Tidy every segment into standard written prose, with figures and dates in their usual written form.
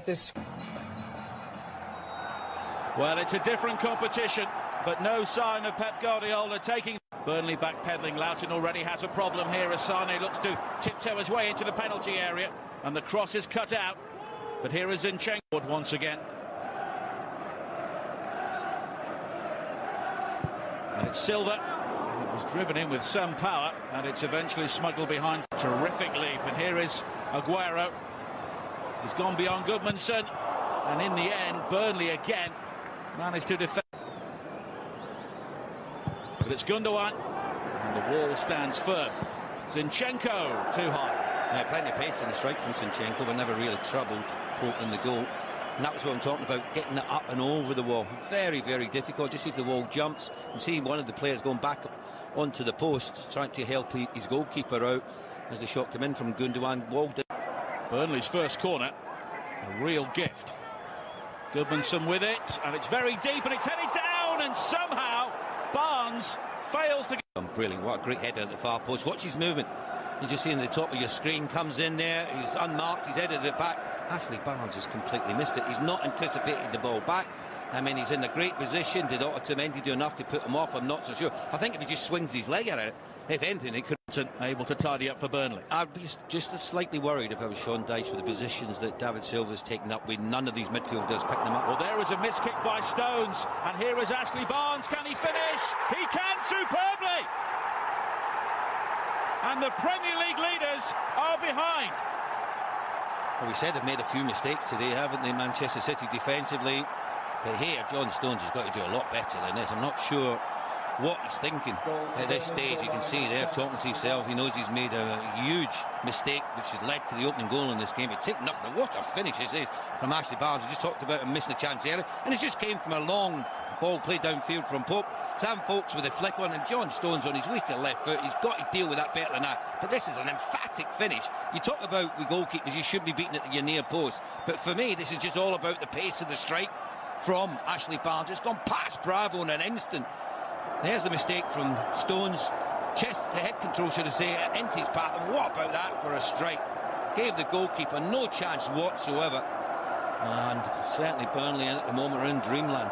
this. Well, it's a different competition, but no sign of Pep Guardiola taking. Burnley backpedaling. Loughton already has a problem here as Sane looks to tiptoe his way into the penalty area, and the cross is cut out. But here is Zinchenko once again. And it's Silva. It was driven in with some power, and it's eventually smuggled behind. Terrific leap, and here is AGUERO. He's gone beyond Goodmanson, and in the end, Burnley again managed to defend. But it's Gundogan, and the wall stands firm. Zinchenko, too high. Yeah, plenty of pace in the strike from Zinchenko, but never really troubled Pope in the goal. And that was what I'm talking about, getting it up and over the wall. Very, very difficult. Just see if the wall jumps and see one of the players going back onto the post, trying to help his goalkeeper out as the shot came in from Gundogan. Walled it. Burnley's first corner, a real gift. Goodmanson with it, and it's very deep, and it's headed down, and somehow Barnes fails to get. Brilliant, what a great header at the far post. Watch his movement. You just see in the top of your screen, comes in there, he's unmarked, he's headed it back. Ashley Barnes has completely missed it. He's not anticipated the ball back. I mean, he's in a great position. Did Otamendi do enough to put him off? I'm not so sure. I think if he just swings his leg at it, if anything, it could. Able to tidy up for Burnley. I'd be just slightly worried if I was Sean Dyche with the positions that David Silva's taken up with none of these midfielders picking them up. Well, there is a miss kick by Stones, and here is Ashley Barnes. Can he finish? He can superbly! And the Premier League leaders are behind. Well, we said they've made a few mistakes today, haven't they, Manchester City defensively? But here, John Stones has got to do a lot better than this. I'm not sure what he's thinking at this stage. You can see there, talking to himself, he knows he's made a huge mistake, which has led to the opening goal in this game. But take nothing. What a finish this is from Ashley Barnes. We just talked about him missing a chance earlier, and it just came from a long ball played downfield from Pope. Sam Folks with a flick on, and John Stones on his weaker left foot. He's got to deal with that better than that. But this is an emphatic finish. You talk about with goalkeepers, you should be beaten at your near post. But for me, this is just all about the pace of the strike from Ashley Barnes. It's gone past Bravo in an instant. There's the mistake from Stones. Chest to head control, should I say, into his path. And what about that for a strike? Gave the goalkeeper no chance whatsoever. And certainly Burnley at the moment are in dreamland.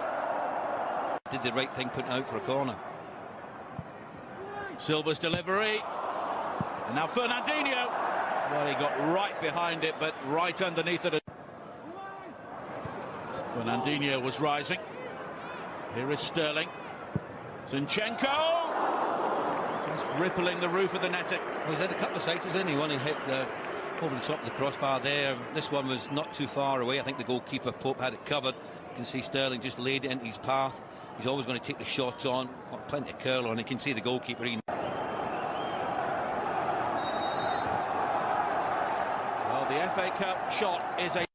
Did the right thing putting out for a corner. Silva's delivery. And now Fernandinho. Well, he got right behind it, but right underneath it. Fernandinho was rising. Here is Sterling. Zinchenko! Just rippling the roof of the netting. Well, he's had a couple of sights, hasn't he? One he hit over the top of the crossbar there. This one was not too far away. I think the goalkeeper, Pope, had it covered. You can see Sterling just laid it into his path. He's always going to take the shots on. Got plenty of curl on. You can see the goalkeeper. Well, the FA Cup shot is a...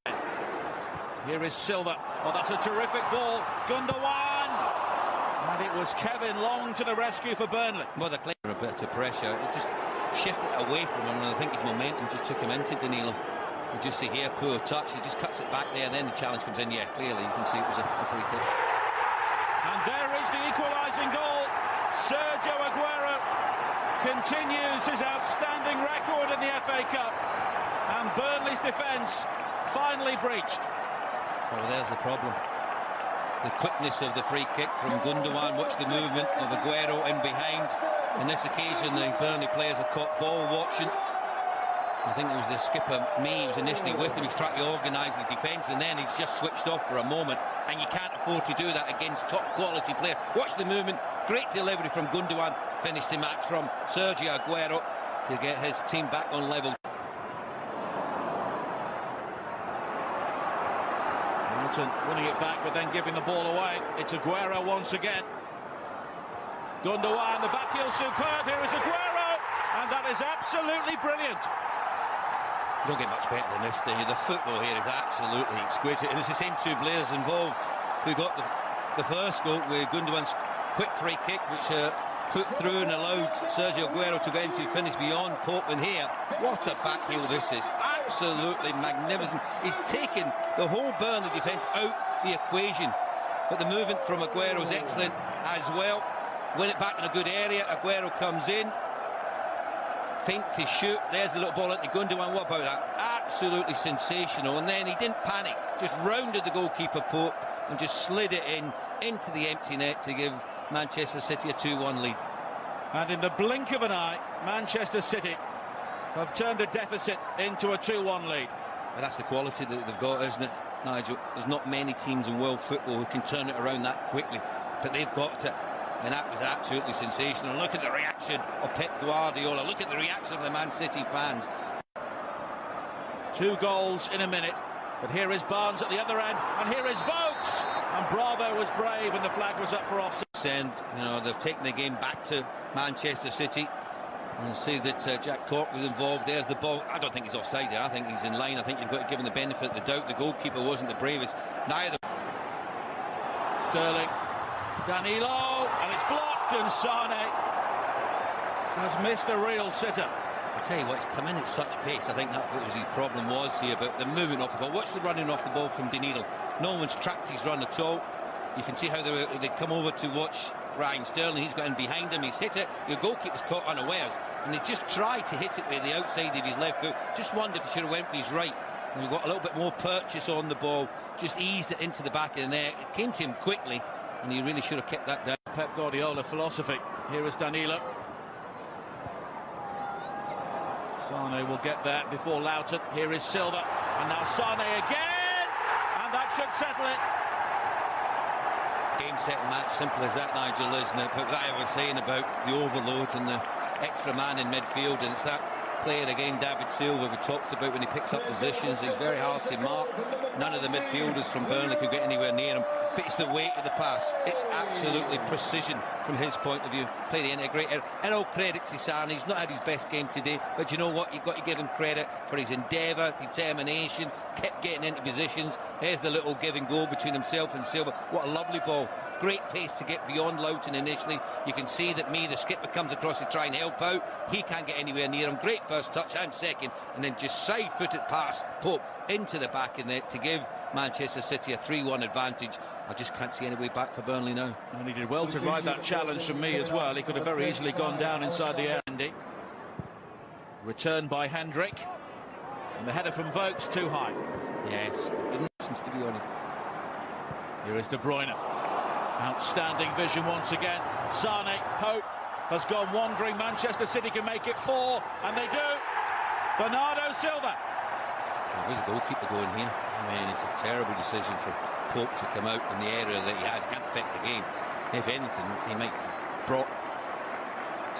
Here is Silva. Oh, that's a terrific ball. Gundogan! And it was Kevin Long to the rescue for Burnley. Well, they're playing a bit of pressure. It just shifted away from him, and I think his momentum just took him into Danilo. You just see here, poor touch. He just cuts it back there, and then the challenge comes in. Yeah, clearly you can see it was a free kick. And there is the equalising goal. Sergio Aguero continues his outstanding record in the FA Cup. And Burnley's defence finally breached. Well, there's the problem. The quickness of the free kick from Gundogan. Watch the movement of Aguero in behind. On this occasion, the Burnley players are caught ball watching. I think it was the skipper, May, was initially with him. He's trying to organise his defence, and then he's just switched off for a moment. And you can't afford to do that against top quality players. Watch the movement. Great delivery from Gundogan. Finished the match from Sergio Aguero to get his team back on level. Winning it back, but then giving the ball away. It's Aguero once again. Gundogan, the back heel superb. Here is Aguero, and that is absolutely brilliant. You don't get much better than this, do you? The football here is absolutely exquisite, and it's the same two players involved who got the first goal with Gundogan's quick free kick, which put through and allowed Sergio Aguero to go into finish beyond Pope. And here, what a back heel this is. Absolutely magnificent. He's taken the whole Burnley defence out the equation. But the movement from Aguero is excellent as well. Win it back in a good area. Aguero comes in. feint to shoot. There's the little ball into Gundogan. What about that? Absolutely sensational. And then he didn't panic, just rounded the goalkeeper Pope and just slid it into the empty net to give Manchester City a 2-1 lead. And in the blink of an eye, Manchester City have turned a deficit into a 2-1 lead. But that's the quality that they've got, isn't it, Nigel? There's not many teams in world football who can turn it around that quickly, but they've got it. And that was absolutely sensational. Look at the reaction of Pep Guardiola. Look at the reaction of the Man City fans. 2 goals in a minute. But here is Barnes at the other end. And here is Vokes. And Bravo was brave and the flag was up for offside. And, you know, they've taken the game back to Manchester City. And see that Jack Cork was involved. There's the ball. I don't think he's offside there. I think he's in line. I think you've got to give him the benefit of the doubt. The goalkeeper wasn't the bravest. Neither. Sterling. Danilo, and it's blocked, and Sane has missed a real sitter. I tell you what, he's come in at such pace. I think that's what his problem was here, but the movement off the ball. Watch the running off the ball from Danilo. No one's tracked his run at all. You can see how they come over to watch Raheem Sterling. He's got in behind him, he's hit it. Your goalkeeper's caught unawares, and he just tried to hit it with the outside of his left foot. Just wondered if he should have went for his right. And we've got a little bit more purchase on the ball. Just eased it into the back of the net. It came to him quickly, and he really should have kept that down. Pep Guardiola philosophy. Here is Danilo. Sane will get there before Loughton. Here is Silva, and now Sane again, and that should settle it. Game, set, and match, simple as that, Nigel, isn't it? But what I was saying about the overload and the extra man in midfield, and it's that player again, David Silva, we talked about when he picks up positions. He's very hard to mark. None of the midfielders from Burnley could get anywhere near him. But it's the weight of the pass. It's absolutely precision from his point of view. Played the integrator. And all credit to Sane. He's not had his best game today, but you know what? You've got to give him credit for his endeavour, determination, kept getting into positions. There's the little give and go between himself and Silva. What a lovely ball. Great pace to get beyond Loughton initially. You can see that the skipper, comes across to try and help out. He can't get anywhere near him. Great first touch and second, and then just side-footed pass, Pope, into the back of the net to give Manchester City a 3-1 advantage. I just can't see any way back for Burnley now. And he did well to ride that challenge from me as well. He could have very easily gone down inside the air. Returned by Hendrick. And the header from Vokes too high. Yes, nonsense, to be honest. Here is De Bruyne. Outstanding vision once again. Sane, Pope has gone wandering. Manchester City can make it 4, and they do. Bernardo Silva. There's a goalkeeper going here. I mean, it's a terrible decision for Pope to come out in the area that he has. Can't affect the game. If anything, he might have brought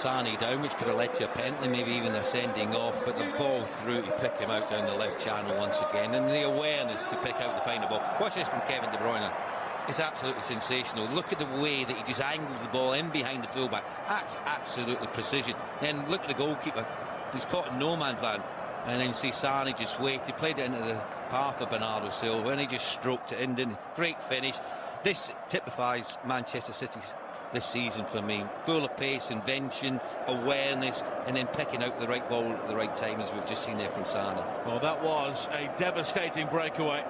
Sane down, which could have led to a penalty, maybe even a sending off. But the ball through to pick him out down the left channel once again, and the awareness to pick out the final ball. Watch this from Kevin De Bruyne. It's absolutely sensational. Look at the way that he just angles the ball in behind the fullback. That's absolutely precision. Then look at the goalkeeper. He's caught in no man's land. And then you see Sane just wait. He played it into the path of Bernardo Silva, and he just stroked it in, didn't he? Great finish. This typifies Manchester City's this season for me. Full of pace, invention, awareness, and then picking out the right ball at the right time, as we've just seen there from Sane. Well, that was a devastating breakaway.